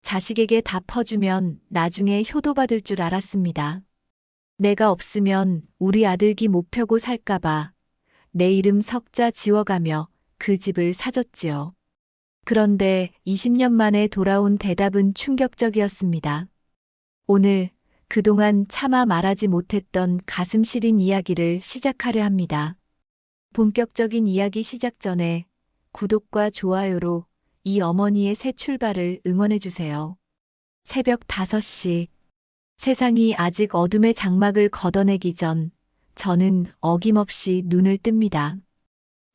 자식에게 다 퍼주면 나중에 효도받을 줄 알았습니다. 내가 없으면 우리 아들기 못 펴고 살까봐 내 이름 석자 지워가며 그 집을 사줬지요. 그런데 20년 만에 돌아온 대답은 충격적이었습니다. 오늘 그동안 차마 말하지 못했던 가슴 시린 이야기를 시작하려 합니다. 본격적인 이야기 시작 전에 구독과 좋아요로 이 어머니의 새 출발을 응원해주세요. 새벽 5시. 세상이 아직 어둠의 장막을 걷어내기 전 저는 어김없이 눈을 뜹니다.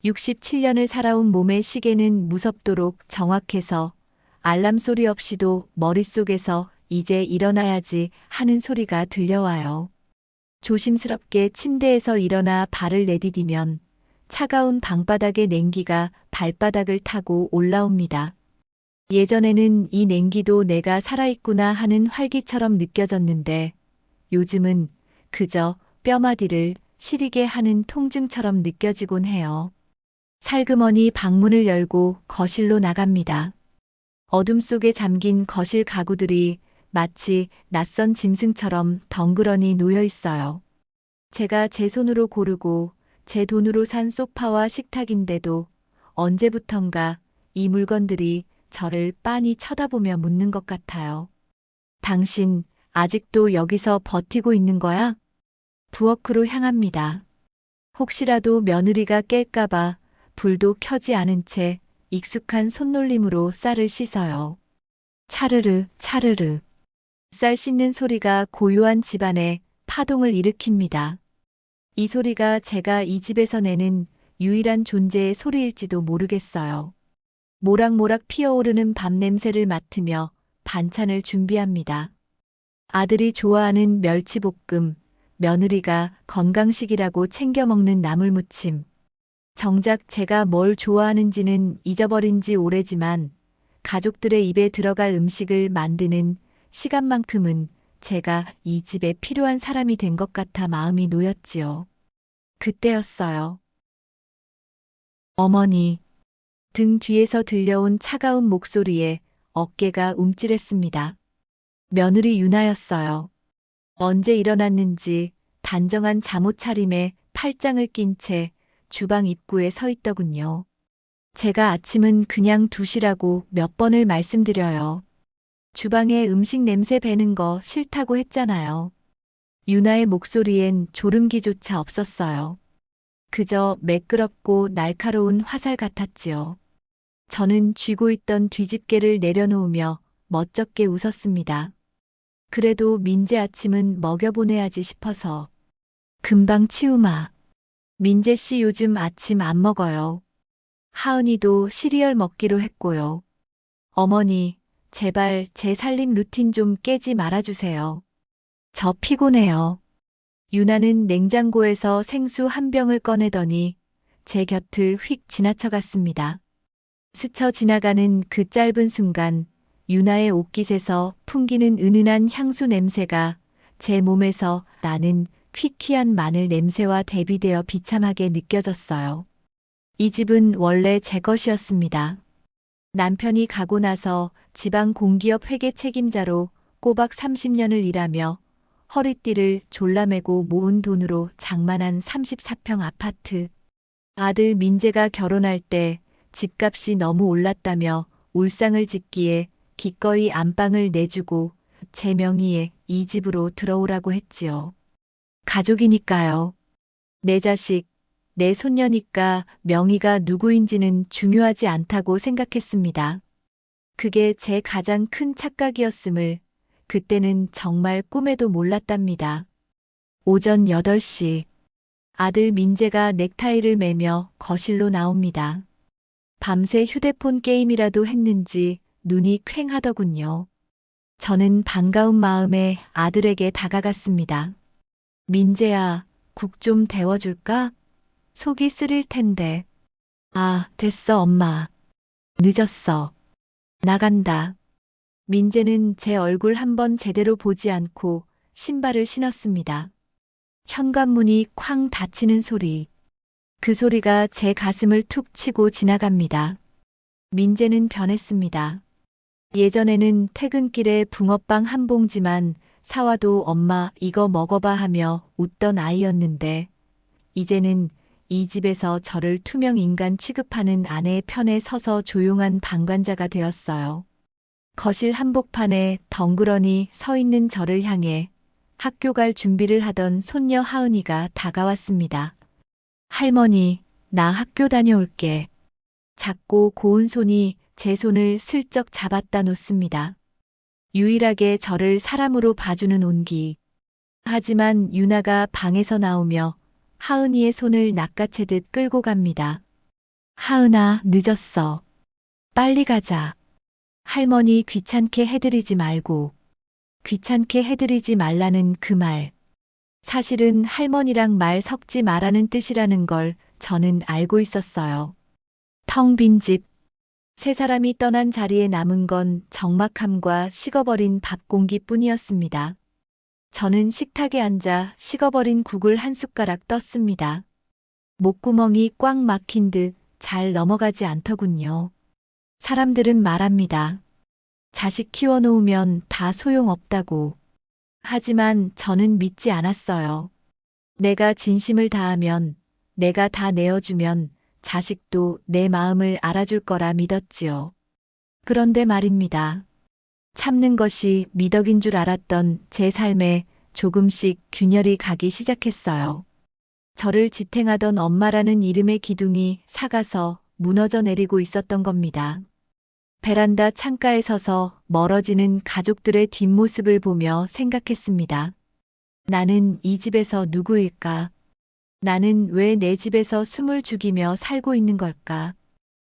67년을 살아온 몸의 시계는 무섭도록 정확해서 알람 소리 없이도 머릿속에서 이제 일어나야지 하는 소리가 들려와요. 조심스럽게 침대에서 일어나 발을 내디디면 차가운 방바닥의 냉기가 발바닥을 타고 올라옵니다. 예전에는 이 냉기도 내가 살아있구나 하는 활기처럼 느껴졌는데 요즘은 그저 뼈마디를 시리게 하는 통증처럼 느껴지곤 해요. 살그머니 방문을 열고 거실로 나갑니다. 어둠 속에 잠긴 거실 가구들이 마치 낯선 짐승처럼 덩그러니 놓여 있어요. 제가 제 손으로 고르고 제 돈으로 산 소파와 식탁인데도 언제부턴가 이 물건들이 저를 빤히 쳐다보며 묻는 것 같아요. 당신 아직도 여기서 버티고 있는 거야? 부엌으로 향합니다. 혹시라도 며느리가 깰까봐 불도 켜지 않은 채 익숙한 손놀림으로 쌀을 씻어요. 차르르 차르르. 쌀 씻는 소리가 고요한 집안에 파동을 일으킵니다. 이 소리가 제가 이 집에서 내는 유일한 존재의 소리일지도 모르겠어요. 모락모락 피어오르는 밥 냄새를 맡으며 반찬을 준비합니다. 아들이 좋아하는 멸치볶음, 며느리가 건강식이라고 챙겨 먹는 나물무침. 정작 제가 뭘 좋아하는지는 잊어버린 지 오래지만 가족들의 입에 들어갈 음식을 만드는 시간만큼은 제가 이 집에 필요한 사람이 된 것 같아 마음이 놓였지요. 그때였어요. 어머니. 등 뒤에서 들려온 차가운 목소리에 어깨가 움찔했습니다. 며느리 유나였어요. 언제 일어났는지 단정한 잠옷 차림에 팔짱을 낀 채 주방 입구에 서 있더군요. 제가 아침은 그냥 두시라고 몇 번을 말씀드려요. 주방에 음식 냄새 배는 거 싫다고 했잖아요. 유나의 목소리엔 졸음기조차 없었어요. 그저 매끄럽고 날카로운 화살 같았지요. 저는 쥐고 있던 뒤집개를 내려놓으며 멋쩍게 웃었습니다. 그래도 민재 아침은 먹여보내야지 싶어서. 금방 치우마. 민재 씨 요즘 아침 안 먹어요. 하은이도 시리얼 먹기로 했고요. 어머니, 제발 제 살림 루틴 좀 깨지 말아주세요. 저 피곤해요. 유나는 냉장고에서 생수 한 병을 꺼내더니 제 곁을 휙 지나쳐갔습니다. 스쳐 지나가는 그 짧은 순간 유나의 옷깃에서 풍기는 은은한 향수 냄새가 제 몸에서 나는 퀴퀴한 마늘 냄새와 대비되어 비참하게 느껴졌어요. 이 집은 원래 제 것이었습니다. 남편이 가고 나서 지방 공기업 회계 책임자로 꼬박 30년을 일하며 허리띠를 졸라매고 모은 돈으로 장만한 34평 아파트. 아들 민재가 결혼할 때 집값이 너무 올랐다며 울상을 짓기에 기꺼이 안방을 내주고 제 명의의 이 집으로 들어오라고 했지요. 가족이니까요. 내 자식, 내 손녀니까 명의가 누구인지는 중요하지 않다고 생각했습니다. 그게 제 가장 큰 착각이었음을 그때는 정말 꿈에도 몰랐답니다. 오전 8시. 아들 민재가 넥타이를 매며 거실로 나옵니다. 밤새 휴대폰 게임이라도 했는지 눈이 퀭하더군요. 저는 반가운 마음에 아들에게 다가갔습니다. 민재야, 국 좀 데워줄까? 속이 쓰릴 텐데. 아, 됐어, 엄마. 늦었어. 나간다. 민재는 제 얼굴 한번 제대로 보지 않고 신발을 신었습니다. 현관문이 쾅 닫히는 소리. 그 소리가 제 가슴을 툭 치고 지나갑니다. 민재는 변했습니다. 예전에는 퇴근길에 붕어빵 한 봉지만 사와도 엄마 이거 먹어봐 하며 웃던 아이였는데 이제는 이 집에서 저를 투명 인간 취급하는 아내의 편에 서서 조용한 방관자가 되었어요. 거실 한복판에 덩그러니 서 있는 저를 향해 학교 갈 준비를 하던 손녀 하은이가 다가왔습니다. 할머니, 나 학교 다녀올게. 작고 고운 손이 제 손을 슬쩍 잡았다 놓습니다. 유일하게 저를 사람으로 봐주는 온기. 하지만 유나가 방에서 나오며 하은이의 손을 낚아채듯 끌고 갑니다. 하은아, 늦었어. 빨리 가자. 할머니 귀찮게 해드리지 말고. 귀찮게 해드리지 말라는 그 말. 사실은 할머니랑 말 섞지 말라는 뜻이라는 걸 저는 알고 있었어요. 텅 빈 집. 세 사람이 떠난 자리에 남은 건 적막함과 식어버린 밥 공기뿐이었습니다. 저는 식탁에 앉아 식어버린 국을 한 숟가락 떴습니다. 목구멍이 꽉 막힌 듯 잘 넘어가지 않더군요. 사람들은 말합니다. 자식 키워놓으면 다 소용없다고. 하지만 저는 믿지 않았어요. 내가 진심을 다하면, 내가 다 내어주면 자식도 내 마음을 알아줄 거라 믿었지요. 그런데 말입니다. 참는 것이 미덕인 줄 알았던 제 삶에 조금씩 균열이 가기 시작했어요. 저를 지탱하던 엄마라는 이름의 기둥이 삭아서 무너져 내리고 있었던 겁니다. 베란다 창가에 서서 멀어지는 가족들의 뒷모습을 보며 생각했습니다. 나는 이 집에서 누구일까? 나는 왜 내 집에서 숨을 죽이며 살고 있는 걸까?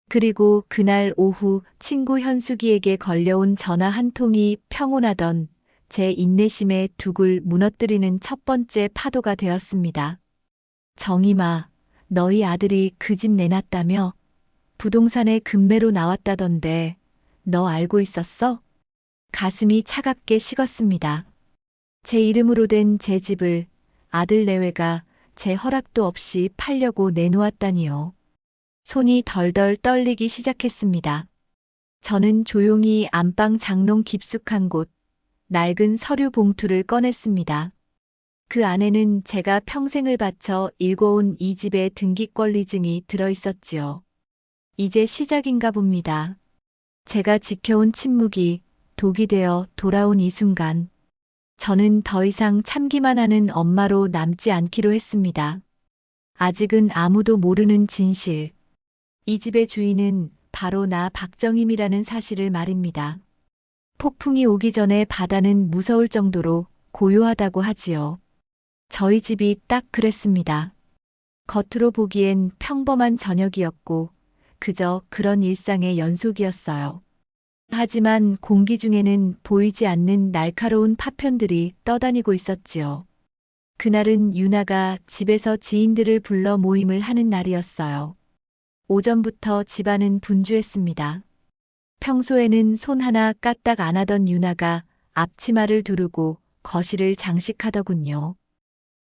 그리고 그날 오후 친구 현숙이에게 걸려온 전화 한 통이 평온하던 제 인내심의 둑을 무너뜨리는 첫 번째 파도가 되었습니다. 정임아, 너희 아들이 그 집 내놨다며? 부동산에 금매로 나왔다던데 너 알고 있었어? 가슴이 차갑게 식었습니다. 제 이름으로 된 제 집을 아들 내외가 제 허락도 없이 팔려고 내놓았다니요. 손이 덜덜 떨리기 시작했습니다. 저는 조용히 안방 장롱 깊숙한 곳, 낡은 서류 봉투를 꺼냈습니다. 그 안에는 제가 평생을 바쳐 일궈온 이 집의 등기권리증이 들어있었지요. 이제 시작인가 봅니다. 제가 지켜온 침묵이 독이 되어 돌아온 이 순간, 저는 더 이상 참기만 하는 엄마로 남지 않기로 했습니다. 아직은 아무도 모르는 진실. 이 집의 주인은 바로 나 박정임이라는 사실을 말입니다. 폭풍이 오기 전에 바다는 무서울 정도로 고요하다고 하지요. 저희 집이 딱 그랬습니다. 겉으로 보기엔 평범한 저녁이었고 그저 그런 일상의 연속이었어요. 하지만 공기 중에는 보이지 않는 날카로운 파편들이 떠다니고 있었지요. 그날은 유나가 집에서 지인들을 불러 모임을 하는 날이었어요. 오전부터 집안은 분주했습니다. 평소에는 손 하나 까딱 안 하던 유나가 앞치마를 두르고 거실을 장식하더군요.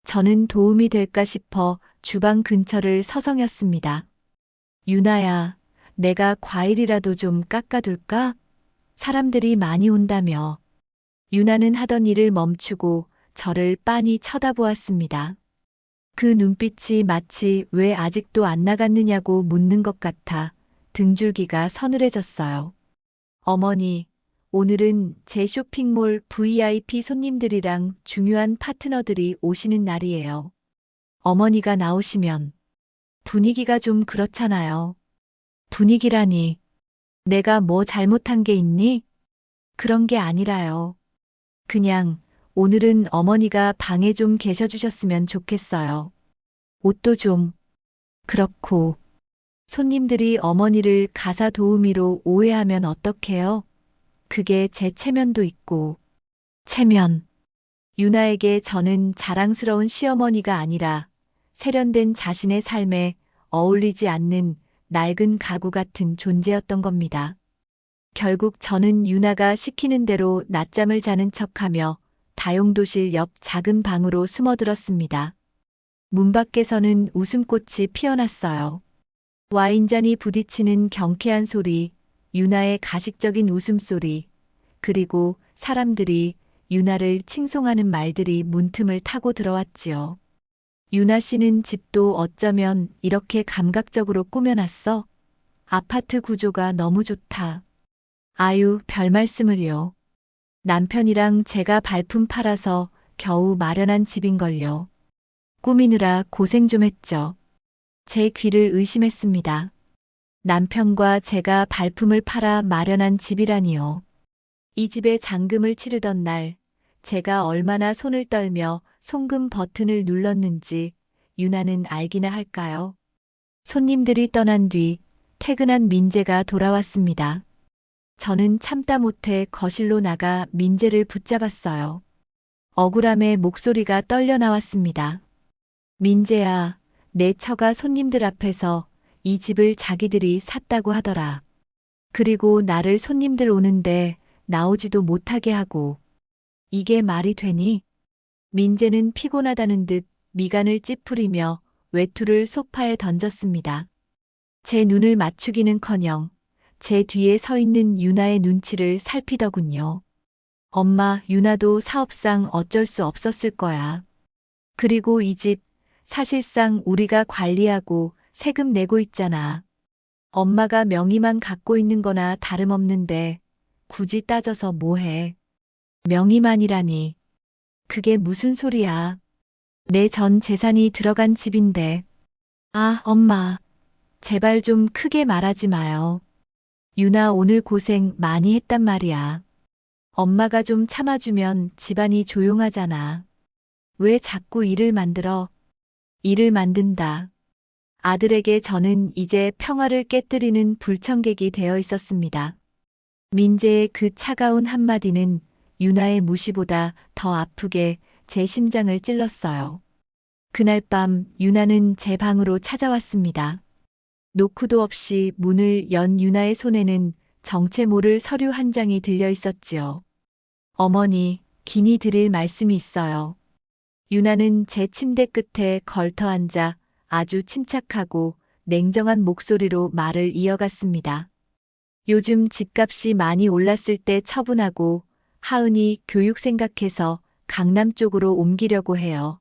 저는 도움이 될까 싶어 주방 근처를 서성였습니다. 유나야, 내가 과일이라도 좀 깎아둘까? 사람들이 많이 온다며. 유나는 하던 일을 멈추고 저를 빤히 쳐다보았습니다. 그 눈빛이 마치 왜 아직도 안 나갔느냐고 묻는 것 같아 등줄기가 서늘해졌어요. 어머니, 오늘은 제 쇼핑몰 VIP 손님들이랑 중요한 파트너들이 오시는 날이에요. 어머니가 나오시면 분위기가 좀 그렇잖아요. 분위기라니. 내가 뭐 잘못한 게 있니? 그런 게 아니라요. 그냥 오늘은 어머니가 방에 좀 계셔 주셨으면 좋겠어요. 옷도 좀. 그렇고. 손님들이 어머니를 가사 도우미로 오해하면 어떡해요? 그게 제 체면도 있고. 체면. 유나에게 저는 자랑스러운 시어머니가 아니라 세련된 자신의 삶에 어울리지 않는 낡은 가구 같은 존재였던 겁니다. 결국 저는 유나가 시키는 대로 낮잠을 자는 척하며 다용도실 옆 작은 방으로 숨어들었습니다. 문 밖에서는 웃음꽃이 피어났어요. 와인잔이 부딪히는 경쾌한 소리, 유나의 가식적인 웃음소리, 그리고 사람들이 유나를 칭송하는 말들이 문틈을 타고 들어왔지요. 유나 씨는 집도 어쩌면 이렇게 감각적으로 꾸며놨어? 아파트 구조가 너무 좋다. 아유, 별 말씀을요. 남편이랑 제가 발품 팔아서 겨우 마련한 집인걸요. 꾸미느라 고생 좀 했죠. 제 귀를 의심했습니다. 남편과 제가 발품을 팔아 마련한 집이라니요. 이 집에 잔금을 치르던 날, 제가 얼마나 손을 떨며 송금 버튼을 눌렀는지 유나는 알기나 할까요? 손님들이 떠난 뒤 퇴근한 민재가 돌아왔습니다. 저는 참다 못해 거실로 나가 민재를 붙잡았어요. 억울함에 목소리가 떨려 나왔습니다. 민재야, 내 처가 손님들 앞에서 이 집을 자기들이 샀다고 하더라. 그리고 나를 손님들 오는데 나오지도 못하게 하고. 이게 말이 되니? 민재는 피곤하다는 듯 미간을 찌푸리며 외투를 소파에 던졌습니다. 제 눈을 맞추기는커녕 제 뒤에 서 있는 유나의 눈치를 살피더군요. 엄마, 유나도 사업상 어쩔 수 없었을 거야. 그리고 이 집 사실상 우리가 관리하고 세금 내고 있잖아. 엄마가 명의만 갖고 있는 거나 다름없는데 굳이 따져서 뭐해. 명의만이라니. 그게 무슨 소리야. 내 전 재산이 들어간 집인데. 아, 엄마. 제발 좀 크게 말하지 마요. 유나 오늘 고생 많이 했단 말이야. 엄마가 좀 참아주면 집안이 조용하잖아. 왜 자꾸 일을 만들어? 일을 만든다. 아들에게 저는 이제 평화를 깨뜨리는 불청객이 되어 있었습니다. 민재의 그 차가운 한마디는 유나의 무시보다 더 아프게 제 심장을 찔렀어요. 그날 밤 유나는 제 방으로 찾아왔습니다. 노크도 없이 문을 연 유나의 손에는 정체 모를 서류 한 장이 들려 있었지요. 어머니, 긴히 드릴 말씀이 있어요. 유나는 제 침대 끝에 걸터 앉아 아주 침착하고 냉정한 목소리로 말을 이어갔습니다. 요즘 집값이 많이 올랐을 때 처분하고 하은이 교육 생각해서 강남 쪽으로 옮기려고 해요.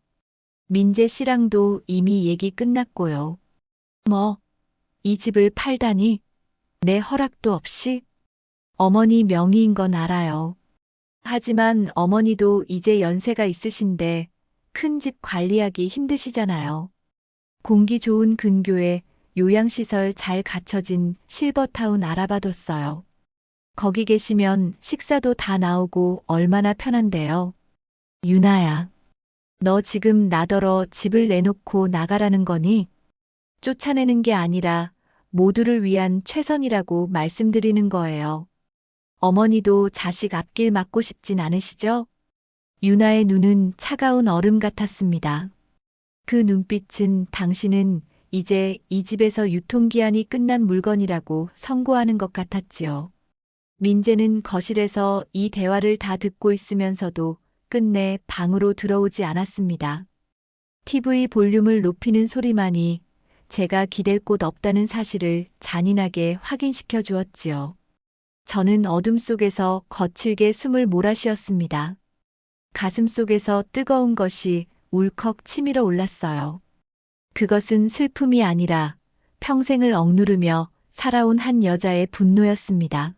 민재 씨랑도 이미 얘기 끝났고요. 뭐, 이 집을 팔다니? 내 허락도 없이? 어머니 명의인 건 알아요. 하지만 어머니도 이제 연세가 있으신데 큰 집 관리하기 힘드시잖아요. 공기 좋은 근교에 요양시설 잘 갖춰진 실버타운 알아봐뒀어요. 거기 계시면 식사도 다 나오고 얼마나 편한데요. 유나야, 너 지금 나더러 집을 내놓고 나가라는 거니? 쫓아내는 게 아니라 모두를 위한 최선이라고 말씀드리는 거예요. 어머니도 자식 앞길 막고 싶진 않으시죠? 유나의 눈은 차가운 얼음 같았습니다. 그 눈빛은 당신은 이제 이 집에서 유통기한이 끝난 물건이라고 선고하는 것 같았지요. 민재는 거실에서 이 대화를 다 듣고 있으면서도 끝내 방으로 들어오지 않았습니다. TV 볼륨을 높이는 소리만이 제가 기댈 곳 없다는 사실을 잔인하게 확인시켜 주었지요. 저는 어둠 속에서 거칠게 숨을 몰아쉬었습니다. 가슴 속에서 뜨거운 것이 울컥 치밀어 올랐어요. 그것은 슬픔이 아니라 평생을 억누르며 살아온 한 여자의 분노였습니다.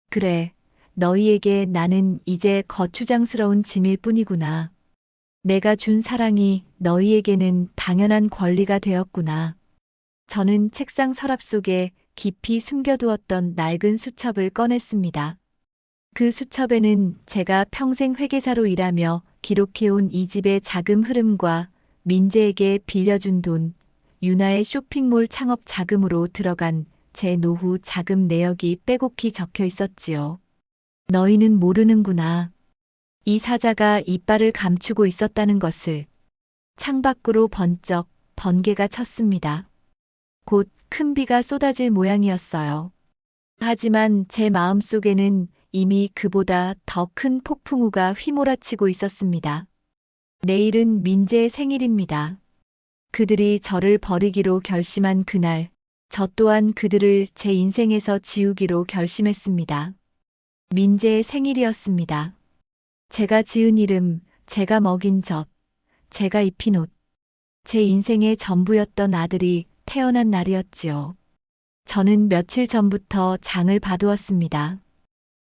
그래, 너희에게 나는 이제 거추장스러운 짐일 뿐이구나. 내가 준 사랑이 너희에게는 당연한 권리가 되었구나. 저는 책상 서랍 속에 깊이 숨겨두었던 낡은 수첩을 꺼냈습니다. 그 수첩에는 제가 평생 회계사로 일하며 기록해온 이 집의 자금 흐름과 민재에게 빌려준 돈, 유나의 쇼핑몰 창업 자금으로 들어간 제 노후 자금 내역이 빼곡히 적혀 있었지요. 너희는 모르는구나. 이 사자가 이빨을 감추고 있었다는 것을. 창밖으로 번쩍 번개가 쳤습니다. 곧 큰 비가 쏟아질 모양이었어요. 하지만 제 마음속에는 이미 그보다 더 큰 폭풍우가 휘몰아치고 있었습니다. 내일은 민재의 생일입니다. 그들이 저를 버리기로 결심한 그날, 저 또한 그들을 제 인생에서 지우기로 결심했습니다. 민재의 생일이었습니다. 제가 지은 이름, 제가 먹인 젖, 제가 입힌 옷, 제 인생의 전부였던 아들이 태어난 날이었지요. 저는 며칠 전부터 장을 봐두었습니다.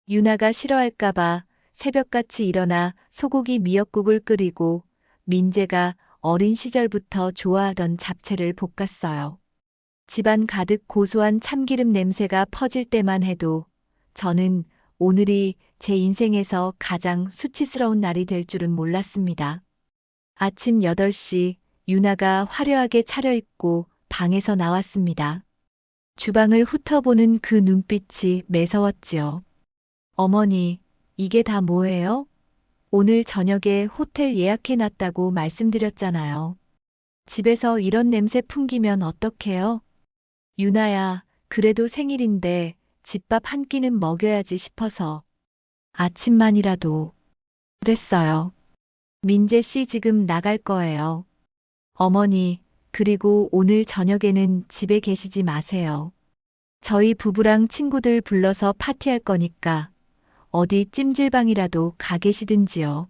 유나가 싫어할까봐 새벽같이 일어나 소고기 미역국을 끓이고 민재가 어린 시절부터 좋아하던 잡채를 볶았어요. 집안 가득 고소한 참기름 냄새가 퍼질 때만 해도 저는 오늘이 제 인생에서 가장 수치스러운 날이 될 줄은 몰랐습니다. 아침 8시 유나가 화려하게 차려입고 방에서 나왔습니다. 주방을 훑어보는 그 눈빛이 매서웠지요. 어머니, 이게 다 뭐예요? 오늘 저녁에 호텔 예약해놨다고 말씀드렸잖아요. 집에서 이런 냄새 풍기면 어떡해요? 유나야, 그래도 생일인데 집밥 한 끼는 먹여야지 싶어서. 아침만이라도. 그랬어요. 민재 씨 지금 나갈 거예요. 어머니, 그리고 오늘 저녁에는 집에 계시지 마세요. 저희 부부랑 친구들 불러서 파티할 거니까 어디 찜질방이라도 가 계시든지요.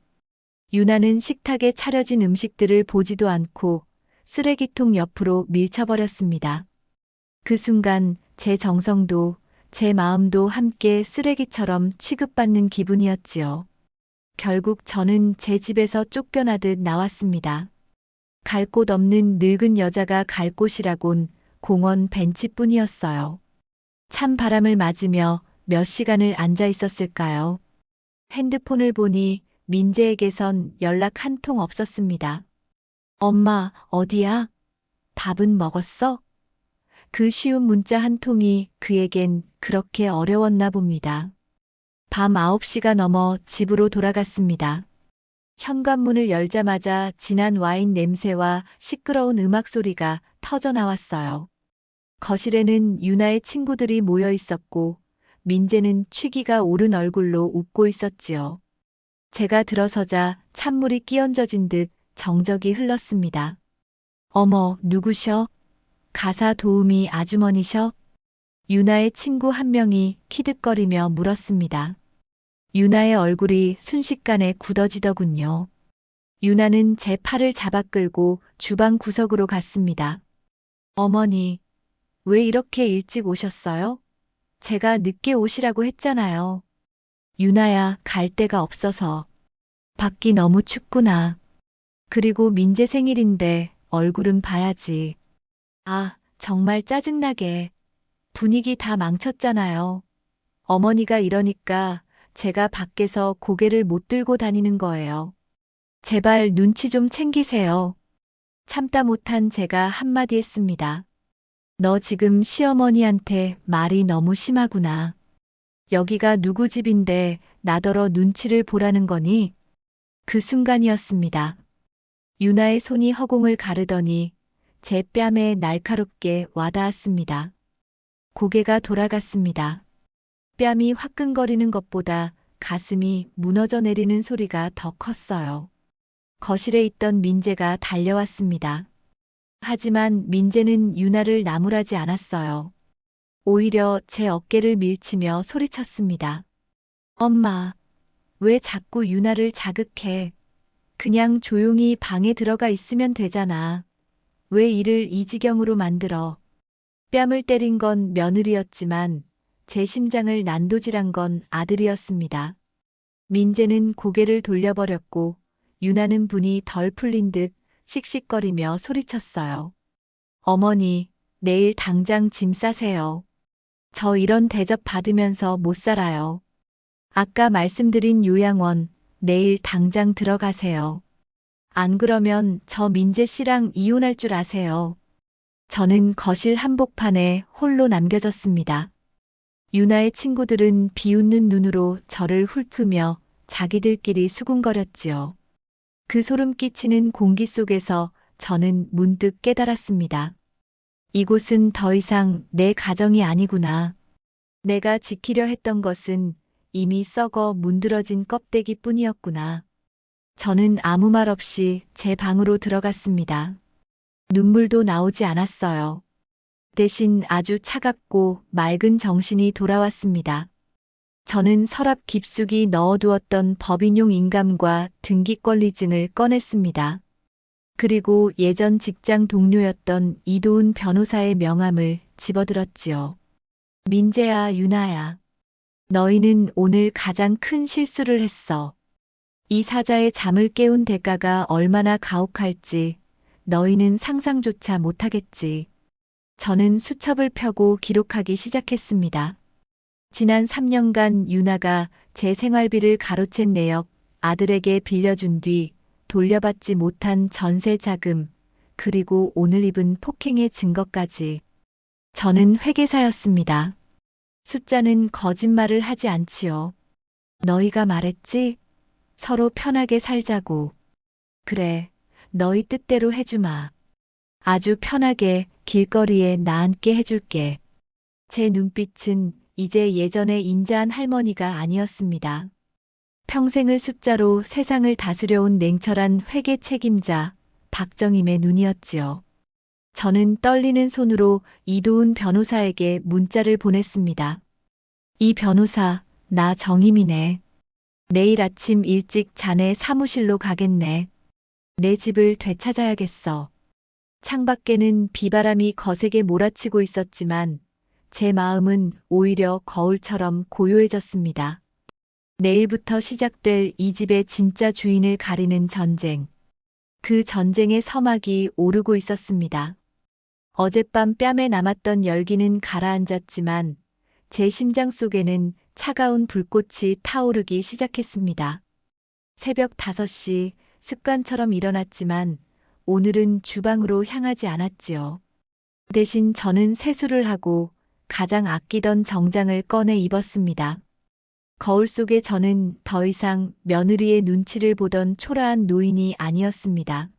유나는 식탁에 차려진 음식들을 보지도 않고 쓰레기통 옆으로 밀쳐버렸습니다. 그 순간 제 정성도 제 마음도 함께 쓰레기처럼 취급받는 기분이었지요. 결국 저는 제 집에서 쫓겨나듯 나왔습니다. 갈 곳 없는 늙은 여자가 갈 곳이라곤 공원 벤치뿐이었어요. 찬 바람을 맞으며 몇 시간을 앉아 있었을까요? 핸드폰을 보니 민재에게선 연락 한 통 없었습니다. 엄마, 어디야? 밥은 먹었어? 그 쉬운 문자 한 통이 그에겐 그렇게 어려웠나 봅니다. 밤 9시가 넘어 집으로 돌아갔습니다. 현관문을 열자마자 진한 와인 냄새와 시끄러운 음악 소리가 터져 나왔어요. 거실에는 유나의 친구들이 모여 있었고 민재는 취기가 오른 얼굴로 웃고 있었지요. 제가 들어서자 찬물이 끼얹어진 듯 정적이 흘렀습니다. 어머, 누구셔? 가사 도우미 아주머니셔? 유나의 친구 한 명이 키득거리며 물었습니다. 유나의 얼굴이 순식간에 굳어지더군요. 유나는 제 팔을 잡아 끌고 주방 구석으로 갔습니다. 어머니, 왜 이렇게 일찍 오셨어요? 제가 늦게 오시라고 했잖아요. 유나야, 갈 데가 없어서. 밖이 너무 춥구나. 그리고 민재 생일인데 얼굴은 봐야지. 아, 정말 짜증나게. 분위기 다 망쳤잖아요. 어머니가 이러니까 제가 밖에서 고개를 못 들고 다니는 거예요. 제발 눈치 좀 챙기세요. 참다 못한 제가 한마디 했습니다. 너 지금 시어머니한테 말이 너무 심하구나. 여기가 누구 집인데 나더러 눈치를 보라는 거니? 그 순간이었습니다. 유나의 손이 허공을 가르더니 제 뺨에 날카롭게 와닿았습니다. 고개가 돌아갔습니다. 뺨이 화끈거리는 것보다 가슴이 무너져 내리는 소리가 더 컸어요. 거실에 있던 민재가 달려왔습니다. 하지만 민재는 유나를 나무라지 않았어요. 오히려 제 어깨를 밀치며 소리쳤습니다. 엄마, 왜 자꾸 유나를 자극해? 그냥 조용히 방에 들어가 있으면 되잖아. 왜 일을 이 지경으로 만들어? 뺨을 때린 건 며느리였지만 제 심장을 난도질한 건 아들이었습니다. 민재는 고개를 돌려버렸고 유나는 분이 덜 풀린 듯 씩씩거리며 소리쳤어요. 어머니, 내일 당장 짐 싸세요. 저 이런 대접 받으면서 못 살아요. 아까 말씀드린 요양원, 내일 당장 들어가세요. 안 그러면 저 민재 씨랑 이혼할 줄 아세요. 저는 거실 한복판에 홀로 남겨졌습니다. 유나의 친구들은 비웃는 눈으로 저를 훑으며 자기들끼리 수군거렸지요. 그 소름 끼치는 공기 속에서 저는 문득 깨달았습니다. 이곳은 더 이상 내 가정이 아니구나. 내가 지키려 했던 것은 이미 썩어 문드러진 껍데기 뿐이었구나. 저는 아무 말 없이 제 방으로 들어갔습니다. 눈물도 나오지 않았어요. 대신 아주 차갑고 맑은 정신이 돌아왔습니다. 저는 서랍 깊숙이 넣어두었던 법인용 인감과 등기권리증을 꺼냈습니다. 그리고 예전 직장 동료였던 이도훈 변호사의 명함을 집어들었지요. 민재야, 유나야. 너희는 오늘 가장 큰 실수를 했어. 이 사자의 잠을 깨운 대가가 얼마나 가혹할지 너희는 상상조차 못하겠지. 저는 수첩을 펴고 기록하기 시작했습니다. 지난 3년간 유나가 제 생활비를 가로챈 내역, 아들에게 빌려준 뒤 돌려받지 못한 전세 자금, 그리고 오늘 입은 폭행의 증거까지. 저는 회계사였습니다. 숫자는 거짓말을 하지 않지요. 너희가 말했지? 서로 편하게 살자고. 그래, 너희 뜻대로 해주마. 아주 편하게 길거리에 나앉게 해줄게. 제 눈빛은 이제 예전의 인자한 할머니가 아니었습니다. 평생을 숫자로 세상을 다스려온 냉철한 회계 책임자 박정임의 눈이었지요. 저는 떨리는 손으로 이도훈 변호사에게 문자를 보냈습니다. 이 변호사, 나 정임이네. 내일 아침 일찍 자네 사무실로 가겠네. 내 집을 되찾아야겠어. 창밖에는 비바람이 거세게 몰아치고 있었지만 제 마음은 오히려 거울처럼 고요해졌습니다. 내일부터 시작될 이 집의 진짜 주인을 가리는 전쟁. 그 전쟁의 서막이 오르고 있었습니다. 어젯밤 뺨에 남았던 열기는 가라앉았지만 제 심장 속에는 차가운 불꽃이 타오르기 시작했습니다. 새벽 5시 습관처럼 일어났지만 오늘은 주방으로 향하지 않았지요. 대신 저는 세수를 하고 가장 아끼던 정장을 꺼내 입었습니다. 거울 속에 저는 더 이상 며느리의 눈치를 보던 초라한 노인이 아니었습니다.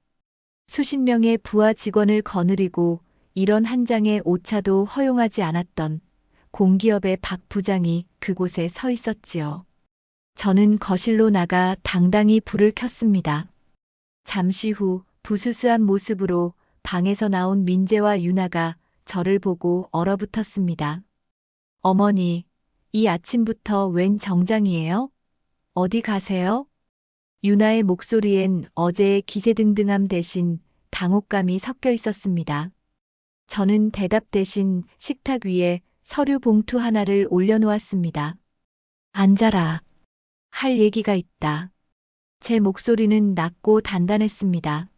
수십 명의 부하 직원을 거느리고 이런 한 장의 오차도 허용하지 않았던 공기업의 박 부장이 그곳에 서 있었지요. 저는 거실로 나가 당당히 불을 켰습니다. 잠시 후 부스스한 모습으로 방에서 나온 민재와 유나가 저를 보고 얼어붙었습니다. 어머니, 이 아침부터 웬 정장이에요? 어디 가세요? 유나의 목소리엔 어제의 기세등등함 대신 당혹감이 섞여 있었습니다. 저는 대답 대신 식탁 위에 서류 봉투 하나를 올려놓았습니다. 앉아라. 할 얘기가 있다. 제 목소리는 낮고 단단했습니다.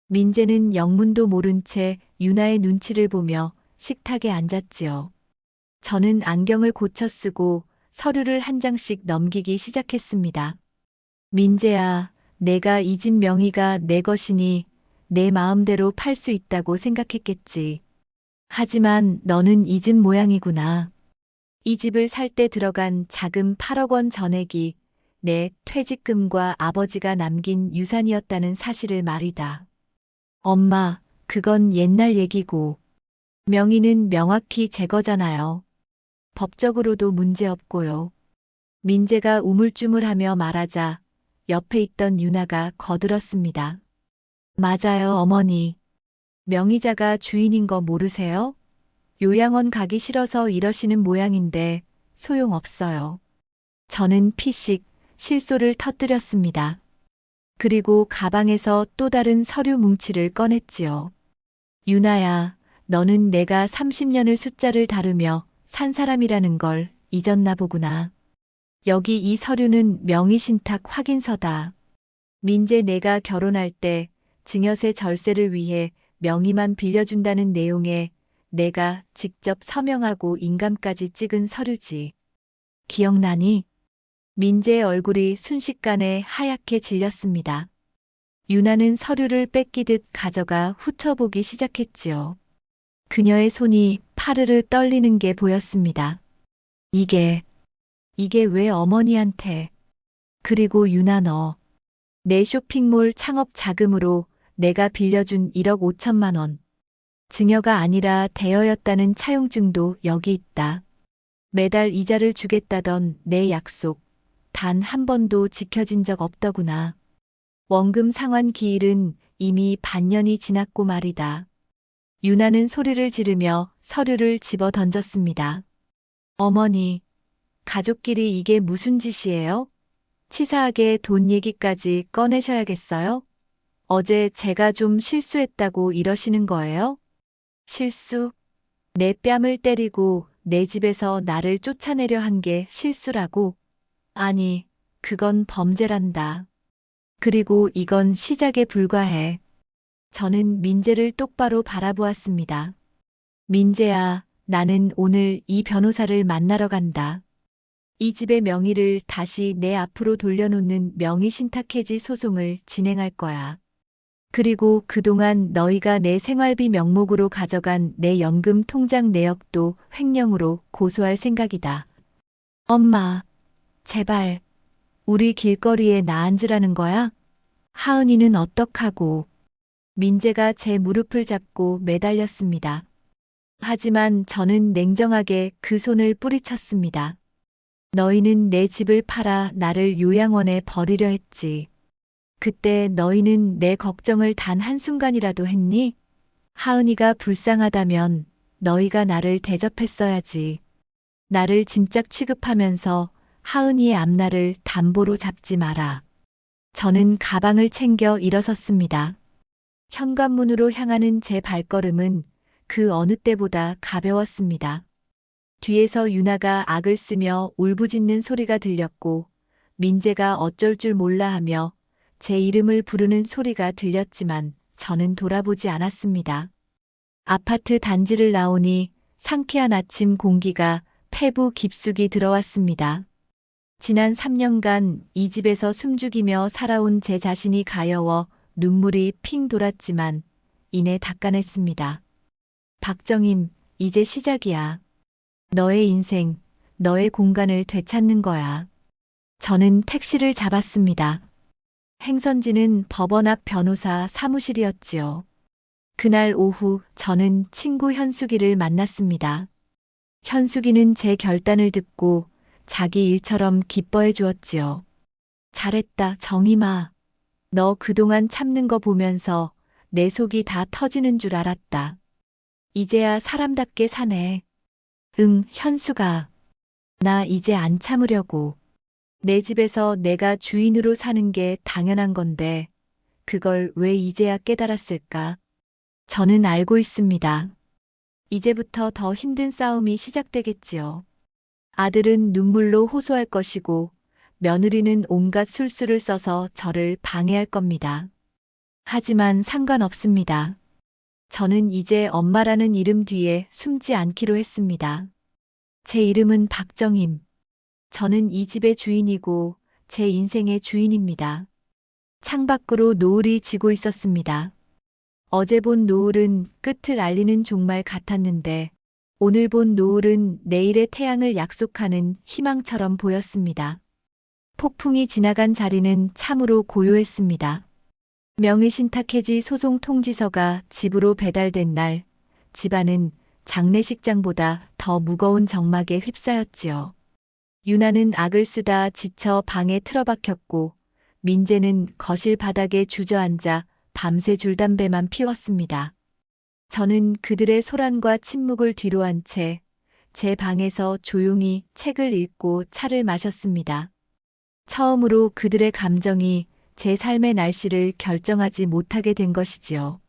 민재는 영문도 모른 채 유나의 눈치를 보며 식탁에 앉았지요. 저는 안경을 고쳐 쓰고 서류를 한 장씩 넘기기 시작했습니다. 민재야, 내가 이 집 명의가 내 것이니 내 마음대로 팔 수 있다고 생각했겠지. 하지만 너는 이 집 모양이구나. 이 집을 살 때 들어간 자금 8억 원 전액이 내 퇴직금과 아버지가 남긴 유산이었다는 사실을 말이다. 엄마, 그건 옛날 얘기고 명의는 명확히 제 거잖아요. 법적으로도 문제없고요. 민재가 우물쭈물하며 말하자 옆에 있던 유나가 거들었습니다. 맞아요, 어머니. 명의자가 주인인 거 모르세요? 요양원 가기 싫어서 이러시는 모양인데 소용없어요. 저는 피식 실소를 터뜨렸습니다. 그리고 가방에서 또 다른 서류 뭉치를 꺼냈지요. 유나야, 너는 내가 30년을 숫자를 다루며 산 사람이라는 걸 잊었나 보구나. 여기 이 서류는 명의신탁 확인서다. 민재 내가 결혼할 때 증여세 절세를 위해 명의만 빌려준다는 내용에 내가 직접 서명하고 인감까지 찍은 서류지. 기억나니? 민재의 얼굴이 순식간에 하얗게 질렸습니다. 유나는 서류를 뺏기듯 가져가 훑어보기 시작했지요. 그녀의 손이 파르르 떨리는 게 보였습니다. 이게 왜 어머니한테? 그리고 유나 너, 내 쇼핑몰 창업 자금으로 내가 빌려준 1억 5천만 원. 증여가 아니라 대여였다는 차용증도 여기 있다. 매달 이자를 주겠다던 내 약속, 단 한 번도 지켜진 적 없더구나. 원금 상환 기일은 이미 반년이 지났고 말이다. 유나는 소리를 지르며 서류를 집어 던졌습니다. 어머니, 가족끼리 이게 무슨 짓이에요? 치사하게 돈 얘기까지 꺼내셔야겠어요? 어제 제가 좀 실수했다고 이러시는 거예요? 실수? 내 뺨을 때리고 내 집에서 나를 쫓아내려 한 게 실수라고? 아니, 그건 범죄란다. 그리고 이건 시작에 불과해. 저는 민재를 똑바로 바라보았습니다. 민재야, 나는 오늘 이 변호사를 만나러 간다. 이 집의 명의를 다시 내 앞으로 돌려놓는 명의신탁해지 소송을 진행할 거야. 그리고 그동안 너희가 내 생활비 명목으로 가져간 내 연금 통장 내역도 횡령으로 고소할 생각이다. 엄마, 제발, 우리 길거리에 나앉으라는 거야? 하은이는 어떡하고? 민재가 제 무릎을 잡고 매달렸습니다. 하지만 저는 냉정하게 그 손을 뿌리쳤습니다. 너희는 내 집을 팔아 나를 요양원에 버리려 했지. 그때 너희는 내 걱정을 단 한순간이라도 했니? 하은이가 불쌍하다면 너희가 나를 대접했어야지. 나를 짐짝 취급하면서 하은이의 앞날을 담보로 잡지 마라. 저는 가방을 챙겨 일어섰습니다. 현관문으로 향하는 제 발걸음은 그 어느 때보다 가벼웠습니다. 뒤에서 유나가 악을 쓰며 울부짖는 소리가 들렸고 민재가 어쩔 줄 몰라 하며 제 이름을 부르는 소리가 들렸지만 저는 돌아보지 않았습니다. 아파트 단지를 나오니 상쾌한 아침 공기가 폐부 깊숙이 들어왔습니다. 지난 3년간 이 집에서 숨죽이며 살아온 제 자신이 가여워 눈물이 핑 돌았지만 이내 닦아냈습니다. 박정임, 이제 시작이야. 너의 인생, 너의 공간을 되찾는 거야. 저는 택시를 잡았습니다. 행선지는 법원 앞 변호사 사무실이었지요. 그날 오후 저는 친구 현숙이를 만났습니다. 현숙이는 제 결단을 듣고 자기 일처럼 기뻐해 주었지요. 잘했다, 정임아. 너 그동안 참는 거 보면서 내 속이 다 터지는 줄 알았다. 이제야 사람답게 사네. 응, 현수가. 나 이제 안 참으려고. 내 집에서 내가 주인으로 사는 게 당연한 건데 그걸 왜 이제야 깨달았을까? 저는 알고 있습니다. 이제부터 더 힘든 싸움이 시작되겠지요. 아들은 눈물로 호소할 것이고 며느리는 온갖 술수를 써서 저를 방해할 겁니다. 하지만 상관없습니다. 저는 이제 엄마라는 이름 뒤에 숨지 않기로 했습니다. 제 이름은 박정임. 저는 이 집의 주인이고 제 인생의 주인입니다. 창밖으로 노을이 지고 있었습니다. 어제 본 노을은 끝을 알리는 종말 같았는데 오늘 본 노을은 내일의 태양을 약속하는 희망처럼 보였습니다. 폭풍이 지나간 자리는 참으로 고요했습니다. 명의신탁해지 소송 통지서가 집으로 배달된 날, 집안은 장례식장보다 더 무거운 정막에 휩싸였지요. 유나는 악을 쓰다 지쳐 방에 틀어박혔고, 민재는 거실 바닥에 주저앉아 밤새 줄담배만 피웠습니다. 저는 그들의 소란과 침묵을 뒤로한 채 제 방에서 조용히 책을 읽고 차를 마셨습니다. 처음으로 그들의 감정이 제 삶의 날씨를 결정하지 못하게 된 것이지요.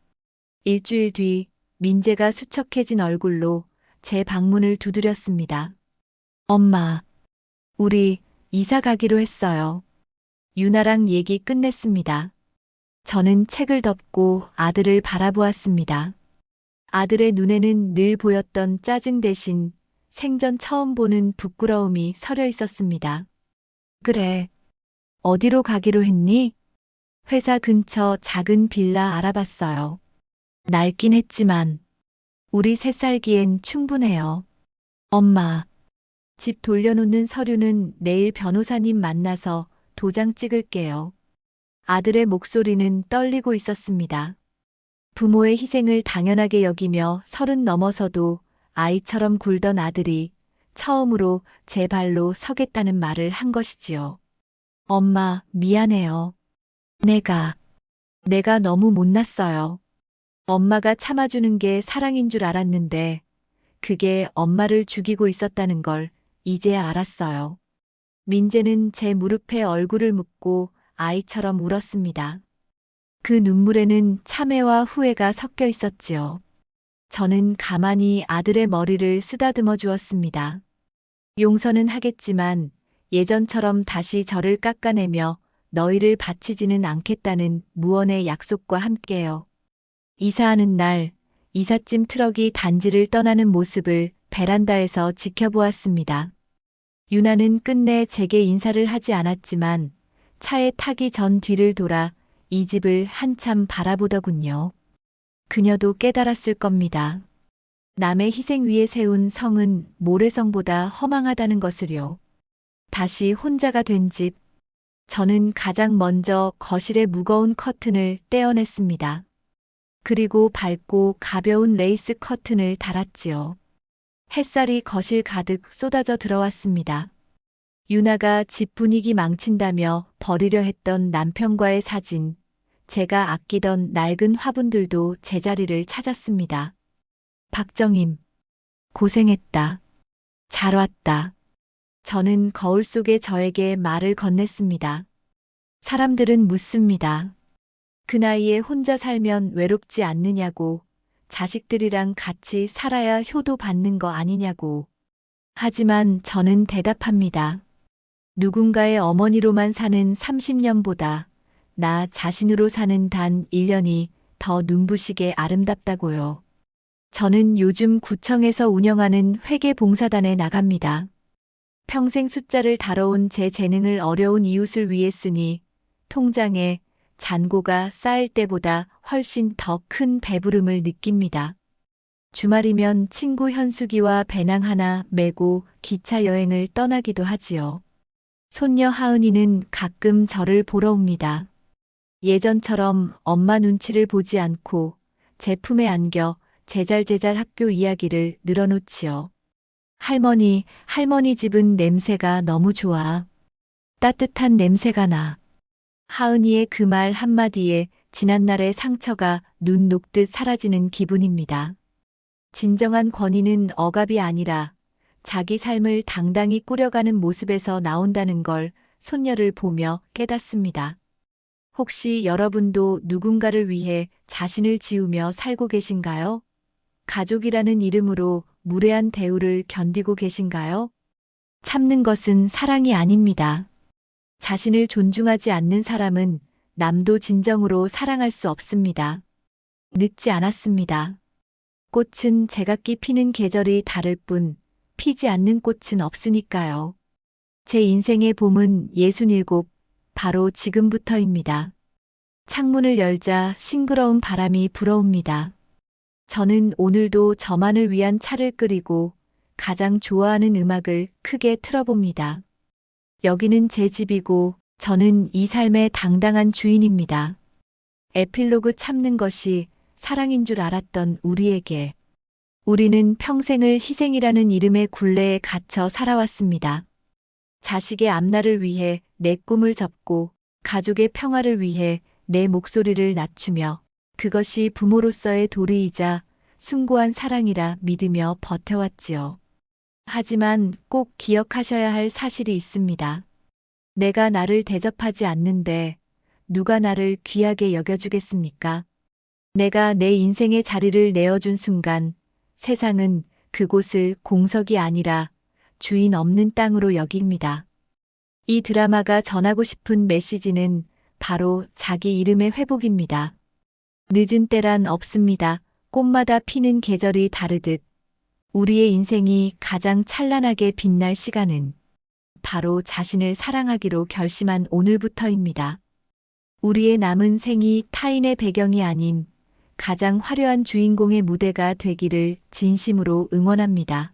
일주일 뒤 민재가 수척해진 얼굴로 제 방문을 두드렸습니다. 엄마, 우리 이사 가기로 했어요. 유나랑 얘기 끝냈습니다. 저는 책을 덮고 아들을 바라보았습니다. 아들의 눈에는 늘 보였던 짜증 대신 생전 처음 보는 부끄러움이 서려 있었습니다. 그래, 어디로 가기로 했니? 회사 근처 작은 빌라 알아봤어요. 낡긴 했지만 우리 셋 살기엔 충분해요. 엄마, 집 돌려놓는 서류는 내일 변호사님 만나서 도장 찍을게요. 아들의 목소리는 떨리고 있었습니다. 부모의 희생을 당연하게 여기며 30 넘어서도 아이처럼 굴던 아들이 처음으로 제 발로 서겠다는 말을 한 것이지요. 엄마, 미안해요. 내가 너무 못났어요. 엄마가 참아주는 게 사랑인 줄 알았는데 그게 엄마를 죽이고 있었다는 걸 이제야 알았어요. 민재는 제 무릎에 얼굴을 묻고 아이처럼 울었습니다. 그 눈물에는 참회와 후회가 섞여 있었지요. 저는 가만히 아들의 머리를 쓰다듬어 주었습니다. 용서는 하겠지만 예전처럼 다시 저를 깎아내며 너희를 바치지는 않겠다는 무언의 약속과 함께요. 이사하는 날, 이삿짐 트럭이 단지를 떠나는 모습을 베란다에서 지켜보았습니다. 유나는 끝내 제게 인사를 하지 않았지만 차에 타기 전 뒤를 돌아 이 집을 한참 바라보더군요. 그녀도 깨달았을 겁니다. 남의 희생 위에 세운 성은 모래성보다 허망하다는 것을요. 다시 혼자가 된 집. 저는 가장 먼저 거실의 무거운 커튼을 떼어냈습니다. 그리고 밝고 가벼운 레이스 커튼을 달았지요. 햇살이 거실 가득 쏟아져 들어왔습니다. 유나가 집 분위기 망친다며 버리려 했던 남편과의 사진, 제가 아끼던 낡은 화분들도 제자리를 찾았습니다. 박정임, 고생했다. 잘 왔다. 저는 거울 속에 저에게 말을 건넸습니다. 사람들은 묻습니다. 그 나이에 혼자 살면 외롭지 않느냐고, 자식들이랑 같이 살아야 효도 받는 거 아니냐고. 하지만 저는 대답합니다. 누군가의 어머니로만 사는 30년보다 나 자신으로 사는 단 1년이 더 눈부시게 아름답다고요. 저는 요즘 구청에서 운영하는 회계봉사단에 나갑니다. 평생 숫자를 다뤄온 제 재능을 어려운 이웃을 위해 쓰니 통장에 잔고가 쌓일 때보다 훨씬 더 큰 배부름을 느낍니다. 주말이면 친구 현숙이와 배낭 하나 메고 기차 여행을 떠나기도 하지요. 손녀 하은이는 가끔 저를 보러 옵니다. 예전처럼 엄마 눈치를 보지 않고 제 품에 안겨 제잘제잘 학교 이야기를 늘어놓지요. 할머니 집은 냄새가 너무 좋아. 따뜻한 냄새가 나. 하은이의 그 말 한마디에 지난날의 상처가 눈 녹듯 사라지는 기분입니다. 진정한 권위는 억압이 아니라 자기 삶을 당당히 꾸려가는 모습에서 나온다는 걸 손녀를 보며 깨닫습니다. 혹시 여러분도 누군가를 위해 자신을 지우며 살고 계신가요? 가족이라는 이름으로 무례한 대우를 견디고 계신가요? 참는 것은 사랑이 아닙니다. 자신을 존중하지 않는 사람은 남도 진정으로 사랑할 수 없습니다. 늦지 않았습니다. 꽃은 제각기 피는 계절이 다를 뿐 피지 않는 꽃은 없으니까요. 제 인생의 봄은 67, 바로 지금부터입니다. 창문을 열자 싱그러운 바람이 불어옵니다. 저는 오늘도 저만을 위한 차를 끓이고 가장 좋아하는 음악을 크게 틀어봅니다. 여기는 제 집이고 저는 이 삶의 당당한 주인입니다. 에필로그 참는 것이 사랑인 줄 알았던 우리에게. 우리는 평생을 희생이라는 이름의 굴레에 갇혀 살아왔습니다. 자식의 앞날을 위해 내 꿈을 접고 가족의 평화를 위해 내 목소리를 낮추며 그것이 부모로서의 도리이자 숭고한 사랑이라 믿으며 버텨왔지요. 하지만 꼭 기억하셔야 할 사실이 있습니다. 내가 나를 대접하지 않는데 누가 나를 귀하게 여겨주겠습니까? 내가 내 인생의 자리를 내어준 순간 세상은 그곳을 공석이 아니라 주인 없는 땅으로 여깁니다. 이 드라마가 전하고 싶은 메시지는 바로 자기 이름의 회복입니다. 늦은 때란 없습니다. 꽃마다 피는 계절이 다르듯 우리의 인생이 가장 찬란하게 빛날 시간은 바로 자신을 사랑하기로 결심한 오늘부터입니다. 우리의 남은 생이 타인의 배경이 아닌 가장 화려한 주인공의 무대가 되기를 진심으로 응원합니다.